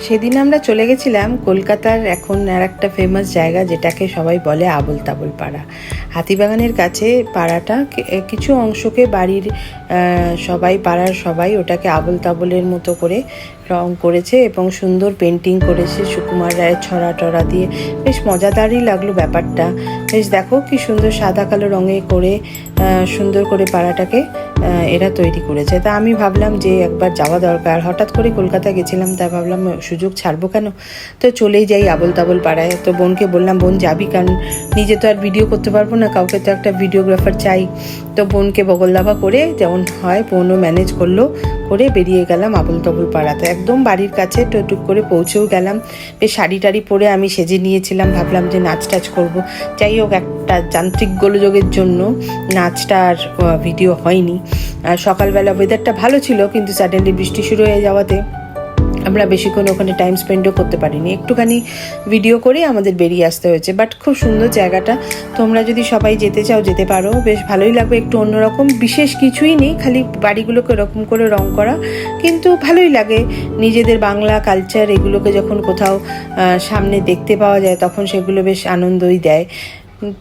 সেদিন আমরা চলে গেছিলাম কলকাতার এখন আর একটা ফেমাস জায়গা, যেটাকে সবাই বলে আবোল তাবোল পাড়া। হাতিবাগানের কাছে পাড়াটা কিছু অংশকে বাড়ির সবাই, পাড়ার সবাই ওটাকে আবোল তাবোলের মতো করে রং করেছে এবং সুন্দর পেন্টিং করেছে সুকুমার রায়ের ছড়া টড়া দিয়ে। বেশ মজাদারই লাগলো ব্যাপারটা। বেশ দেখো কি সুন্দর সাদা কালো রঙে করে সুন্দর করে পাড়াটাকে এরা তৈরি করেছে। তা আমি ভাবলাম যে একবার যাওয়া দরকার। হঠাৎ করে কলকাতা গেছিলাম, তা ভাবলাম সুযোগ ছাড়বো কেন, তো চলেই যাই আবোল তাবোল পাড়ায়। তো বোনকে বললাম, বোন যাবি? কারণ নিজে তো আর ভিডিও করতে পারবো না, কাউকে তো একটা ভিডিওগ্রাফার চাই। তো বোনকে বগলদাবা করে যেমন হয় বোনও ম্যানেজ করলো, করে বেরিয়ে গেলাম আবোল তাবোল পাড়াতে। একদম বাড়ির কাছে টুক করে পৌঁছেও গেলাম। বেশ শাড়ি টাড়ি পরে আমি সেজে নিয়েছিলাম, ভাবলাম যে নাচ টাচ করবো। যাই হোক, একটা যান্ত্রিক গোলযোগের জন্য নাচটা আর ভিডিও হয়নি। আর সকালবেলা ওয়েদারটা ভালো ছিল, কিন্তু সাডেনলি বৃষ্টি শুরু হয়ে যাওয়াতে আমরা বেশিক্ষণ ওখানে টাইম স্পেন্ডও করতে পারিনি। একটুখানি ভিডিও করে আমাদের বেরিয়ে আসতে হয়েছে। বাট খুব সুন্দর জায়গাটা, তোমরা যদি সবাই যেতে চাও যেতে পারো, বেশ ভালোই লাগবে। একটু অন্যরকম, বিশেষ কিছুই নেই, খালি বাড়িগুলোকে এরকম করে রং করা, কিন্তু ভালোই লাগে। নিজেদের বাংলা কালচার এগুলোকে যখন কোথাও সামনে দেখতে পাওয়া যায়, তখন সেগুলো বেশ আনন্দই দেয়।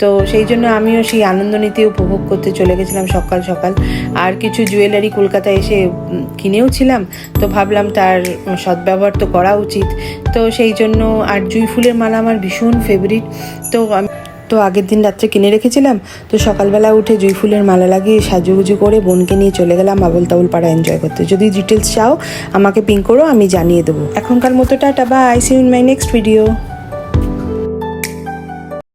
তো সেই জন্য আমিও সেই আনন্দ নিতে উপভোগ করতে চলে গেছিলাম সকাল সকাল। আর কিছু জুয়েলারি কলকাতায় এসে কিনেও ছিলাম, তো ভাবলাম তার সদ্ব্যবহার তো করা উচিত। তো সেই জন্য, আর জুঁই ফুলের মালা আমার ভীষণ ফেভারিট, তো আগের দিন রাত্রে কিনে রেখেছিলাম। তো সকালবেলা উঠে জুঁই ফুলের মালা লাগিয়ে সাজুগুজু করে বোনকে নিয়ে চলে গেলাম আবোল তাবোল পাড়া এনজয় করতে। যদি ডিটেলস চাও আমাকে পিং করো, আমি জানিয়ে দেবো। এখনকার মতো tata, bye, see you in my next video.